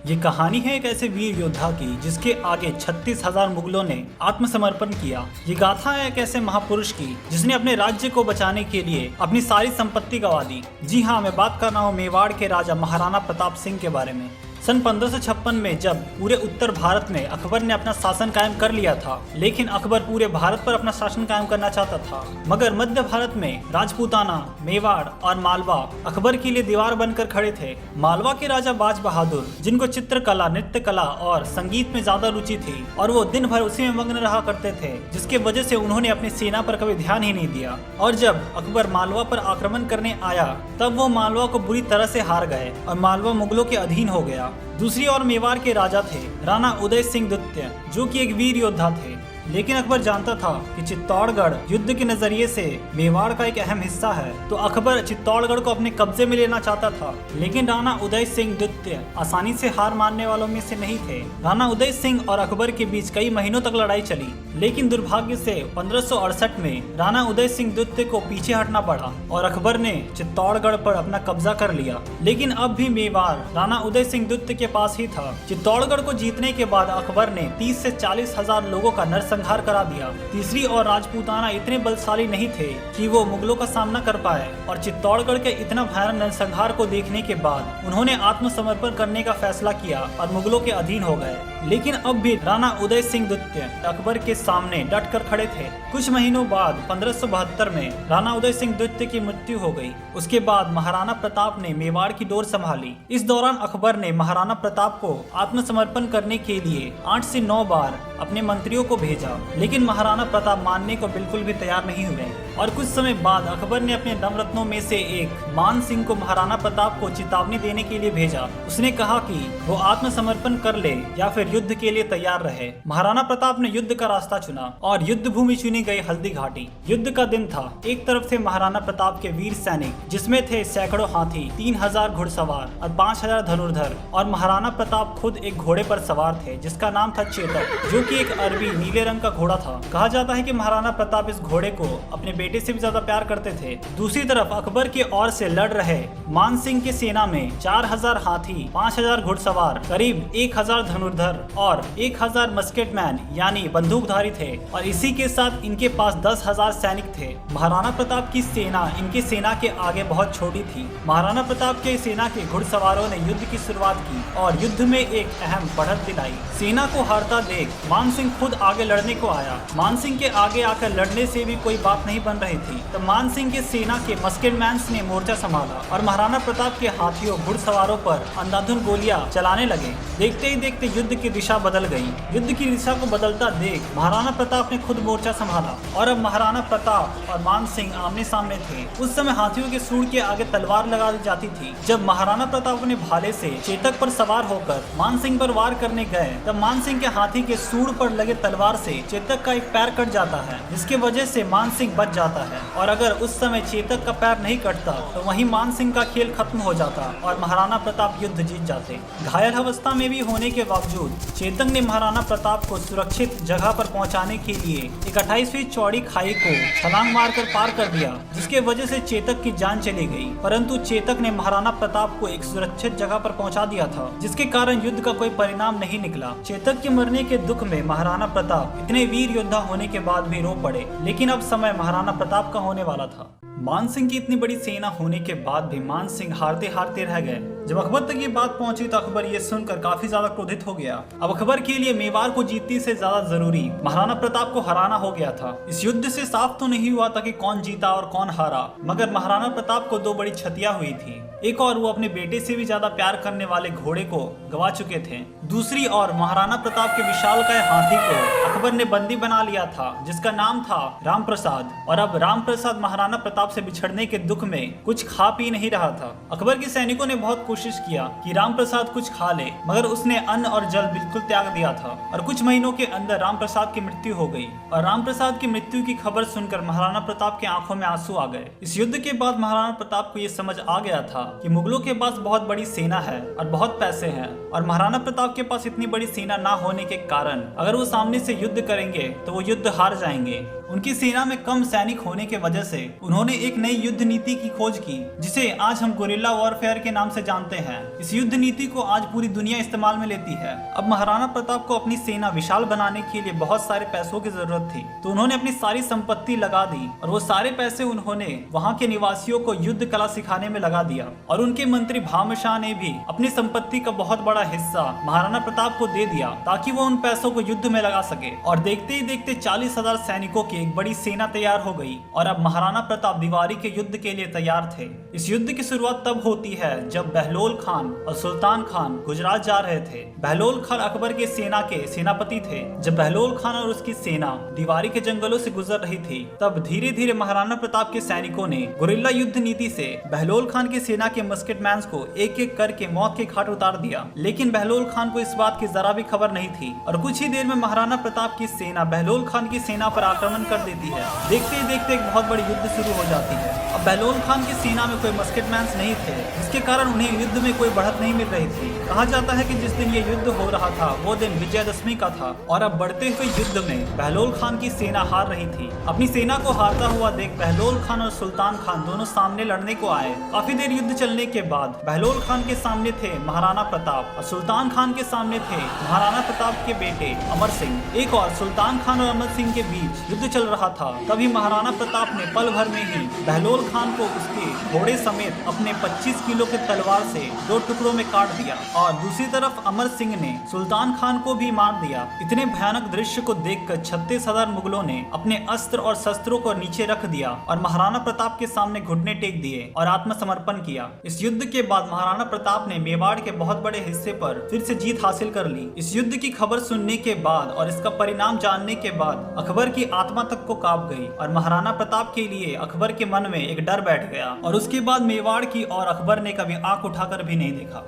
ये कहानी है एक ऐसे वीर योद्धा की जिसके आगे 36,000 मुगलों ने आत्मसमर्पण किया। ये गाथा है एक ऐसे महापुरुष की जिसने अपने राज्य को बचाने के लिए अपनी सारी संपत्ति गंवा दी। जी हाँ, मैं बात कर रहा हूँ मेवाड़ के राजा महाराणा प्रताप सिंह के बारे में। सन 1556 में जब पूरे उत्तर भारत में अकबर ने अपना शासन कायम कर लिया था, लेकिन अकबर पूरे भारत पर अपना शासन कायम करना चाहता था, मगर मध्य भारत में राजपूताना, मेवाड़ और मालवा अकबर के लिए दीवार बनकर खड़े थे। मालवा के राजा बाज बहादुर, जिनको चित्रकला, नृत्य कला और संगीत में ज्यादा रुचि थी और वो दिन भर उसी में मग्न रहा करते थे, जिसके वजह से उन्होंने अपनी सेना पर कभी ध्यान ही नहीं दिया। और जब अकबर मालवा पर आक्रमण करने आया तब वो मालवा को बुरी तरह से हार गए और मालवा मुगलों के अधीन हो गया। दूसरी ओर मेवाड़ के राजा थे राणा उदय सिंह द्वितीय, जो कि एक वीर योद्धा थे, लेकिन अकबर जानता था कि चित्तौड़गढ़ युद्ध के नजरिए से मेवाड़ का एक अहम हिस्सा है, तो अकबर चित्तौड़गढ़ को अपने कब्जे में लेना चाहता था। लेकिन राणा उदय सिंह द्वितीय आसानी से हार मानने वालों में से नहीं थे। राणा उदय सिंह और अकबर के बीच कई महीनों तक लड़ाई चली, लेकिन दुर्भाग्य से 1568 में राणा उदय सिंह द्वितीय को पीछे हटना पड़ा और अकबर ने चित्तौड़गढ़ पर अपना कब्जा कर लिया। लेकिन अब भी मेवाड़ राणा उदय सिंह द्वितीय के पास ही था। चित्तौड़गढ़ को जीतने के बाद अकबर ने 30 से 40,000 लोगों का नरसंहार करा दिया। तीसरी और राजपूताना इतने बलशाली नहीं थे कि वो मुगलों का सामना कर पाए, और चित्तौड़गढ़ के इतना भयानक नरसंहार को देखने के बाद उन्होंने आत्मसमर्पण करने का फैसला किया और मुगलों के अधीन हो गए। लेकिन अब भी राणा उदय सिंह द्वितीय अकबर के सामने डट कर खड़े थे। कुछ महीनों बाद 1572 में राणा उदय सिंह द्वितीय की मृत्यु हो गई। उसके बाद महाराणा प्रताप ने मेवाड़ की डोर संभाली। इस दौरान अकबर ने महाराणा प्रताप को आत्मसमर्पण करने के लिए 8 से 9 बार अपने मंत्रियों को भेजा, लेकिन महाराणा प्रताप मानने को बिल्कुल भी तैयार नहीं हुए। और कुछ समय बाद अकबर ने अपने नवरत्नों में से एक मान सिंह को महाराणा प्रताप को चेतावनी देने के लिए भेजा। उसने कहा कि वो आत्मसमर्पण कर ले या फिर युद्ध के लिए तैयार रहे। महाराणा प्रताप ने युद्ध का रास्ता चुना और युद्ध भूमि चुनी गई हल्दी घाटी। युद्ध का दिन था। एक तरफ थे महाराणा प्रताप के वीर सैनिक, जिसमें थे सैकड़ों हाथी, 3000 घुड़सवार और 5000 धनुर्धर, और महाराणा प्रताप खुद एक घोड़े पर सवार थे जिसका नाम था चेतक, जो कि एक अरबी नीले रंग का घोड़ा था। कहा जाता है कि महाराणा प्रताप इस घोड़े को अपने बेटे से भी ज्यादा प्यार करते थे। दूसरी तरफ अकबर के ओर से लड़ रहे मान सिंह की सेना में 4000 हाथी, 5000 घुड़सवार, करीब 1000 धनुर्धर और 1000 मस्केटमैन यानी बंदूकधारी थे, और इसी के साथ इनके पास 10,000 सैनिक थे। महाराणा प्रताप की सेना इनकी सेना के आगे बहुत छोटी थी। महाराणा प्रताप के सेना के घुड़सवारों ने युद्ध की शुरुआत की और युद्ध में एक अहम बढ़त दिलाई। सेना को हारता देख मान सिंह खुद आगे लड़ने को आया। मान सिंह के आगे आकर लड़ने से भी कोई बात नहीं बन रही थी, तो मान सिंह के सेना के मस्केटमैन्स ने मोर्चा संभाला और महाराणा प्रताप के हाथियों, घुड़सवारों पर अंधाधुंध गोलियां चलाने लगे। देखते ही देखते युद्ध की दिशा बदल गई। युद्ध की दिशा को बदलता देख महाराणा प्रताप ने खुद मोर्चा संभाला और अब महाराणा प्रताप और मान सिंह आमने सामने थे। उस समय हाथियों के सूंड के आगे तलवार लगा दी जाती थी। जब महाराणा प्रताप अपने भाले से चेतक पर सवार होकर मान सिंह पर वार करने गए, तब मान सिंह के हाथी के सूंड पर लगे तलवार से चेतक का एक पैर कट जाता है, जिसके वजह से मान सिंह बच जाता है। और अगर उस समय चेतक का पैर नहीं कटता तो वहीं मान सिंह का खेल खत्म हो जाता और महाराणा प्रताप युद्ध जीत जाते। घायल अवस्था में भी होने के बावजूद चेतक ने महाराणा प्रताप को सुरक्षित जगह पर पहुंचाने के लिए एक 28 फीट चौड़ी खाई को छलांग मारकर पार कर दिया, जिसके वजह से चेतक की जान चली गई। परंतु चेतक ने महाराणा प्रताप को एक सुरक्षित जगह पर पहुंचा दिया था, जिसके कारण युद्ध का कोई परिणाम नहीं निकला। चेतक के मरने के दुख में महाराणा प्रताप इतने वीर योद्धा होने के बाद भी रो पड़े, लेकिन अब समय महाराणा प्रताप का होने वाला था। मान सिंह की इतनी बड़ी सेना होने के बाद भी मान सिंह हारते हारते रह गए। जब अकबर तक ये बात पहुंची तो अकबर ये सुनकर काफी ज्यादा क्रोधित हो गया। अब अकबर के लिए मेवाड़ को जीतने से ज्यादा जरूरी महाराणा प्रताप को हराना हो गया था। इस युद्ध से साफ तो नहीं हुआ था कि कौन जीता और कौन हारा, मगर महाराणा प्रताप को 2 बड़ी क्षतियां हुई थी। एक और वो अपने बेटे से भी ज्यादा प्यार करने वाले घोड़े को गवा चुके थे। दूसरी और महाराणा प्रताप के विशालकाय हाथी को अकबर ने बंदी बना लिया था, जिसका नाम था राम प्रसाद। और अब राम प्रसाद महाराणा प्रताप से बिछड़ने के दुख में कुछ खा पी नहीं रहा था। अकबर के सैनिकों ने बहुत कोशिश किया कि राम प्रसाद कुछ खा ले, मगर उसने अन्न और जल बिल्कुल त्याग दिया था। और कुछ महीनों के अंदर राम प्रसाद की मृत्यु हो गई। और राम प्रसाद की मृत्यु की खबर सुनकर महाराणा प्रताप की आंखों में आंसू आ गए। इस युद्ध के बाद महाराणा प्रताप को यह समझ आ गया था कि मुगलों के पास बहुत बड़ी सेना है और बहुत पैसे हैं, और महाराणा प्रताप के पास इतनी बड़ी सेना ना होने के कारण अगर वो सामने से युद्ध करेंगे तो वो युद्ध हार जाएंगे। उनकी सेना में कम सैनिक होने के वजह से उन्होंने एक नई युद्ध नीति की खोज की, जिसे आज हम गुरिल्ला वॉरफेयर के नाम से जानते जानते हैं। इस युद्ध नीति को आज पूरी दुनिया इस्तेमाल में लेती है। अब महाराणा प्रताप को अपनी सेना विशाल बनाने के लिए बहुत सारे पैसों की जरूरत थी, तो उन्होंने अपनी सारी संपत्ति लगा दी और वो सारे पैसे उन्होंने वहाँ के निवासियों को युद्ध कला सिखाने में लगा दिया। और उनके मंत्री भामाशाह ने भी अपनी संपत्ति का बहुत बड़ा हिस्सा महाराणा प्रताप को दे दिया ताकि वो उन पैसों को युद्ध में लगा सके। और देखते ही देखते 40,000 सैनिकों की एक बड़ी सेना तैयार हो गई और अब महाराणा प्रताप दीवारी के युद्ध के लिए तैयार थे। इस युद्ध की शुरुआत तब होती है जब बहलोल खान और सुल्तान खान गुजरात जा रहे थे। बहलोल खान अकबर के सेना के सेनापति थे। जब बहलोल खान और उसकी सेना दीवारी के जंगलों से गुजर रही थी, तब धीरे धीरे महाराणा प्रताप के सैनिकों ने गुरिल्ला युद्ध नीति से बहलोल खान की सेना के मस्केटमैन्स को एक एक करके मौत के घाट उतार दिया। लेकिन बहलोल खान को इस बात की जरा भी खबर नहीं थी और कुछ ही देर में महाराणा प्रताप की सेना बहलोल खान की सेना पर आक्रमण कर देती है। देखते ही देखते एक बहुत बड़ी युद्ध शुरू हो जाती है। अब बहलोल खान की सेना में कोई मस्केटमैन्स नहीं थे, जिसके कारण उन्हें युद्ध में कोई बढ़त नहीं मिल रही थी। कहा जाता है कि जिस दिन ये युद्ध हो रहा था वो दिन विजयदशमी का था और अब बढ़ते हुए युद्ध में बहलोल खान की सेना हार रही थी। अपनी सेना को हारता हुआ देख बहलोल खान और सुल्तान खान दोनों सामने लड़ने को आए। काफी देर युद्ध चलने के बाद बहलोल खान के सामने थे महाराणा प्रताप और सुल्तान खान के सामने थे महाराणा प्रताप के बेटे अमर सिंह। एक और सुल्तान खान और अमर सिंह के बीच युद्ध चल रहा था। तभी महाराणा प्रताप ने पल भर में ही बहलोल खान को उसके घोड़े समेत अपने 25 किलो के तलवार से 2 टुकड़ों में काट दिया और दूसरी तरफ अमर सिंह ने सुल्तान खान को भी मार दिया। इतने भयानक दृश्य को देखकर 36,000 मुगलों ने अपने अस्त्र और शस्त्रों को नीचे रख दिया और महाराणा प्रताप के सामने घुटने टेक दिए और आत्मसमर्पण किया। इस युद्ध के बाद महाराणा प्रताप ने मेवाड़ के बहुत बड़े हिस्से पर फिर से जीत हासिल कर ली। इस युद्ध की खबर सुनने के बाद और इसका परिणाम जानने के बाद अकबर की आत्मा तक को कांप गई और महाराणा प्रताप के लिए अकबर के मन में एक डर बैठ गया और उसके बाद मेवाड़ की और अकबर ने कभी आंख उठाकर भी नहीं देखा।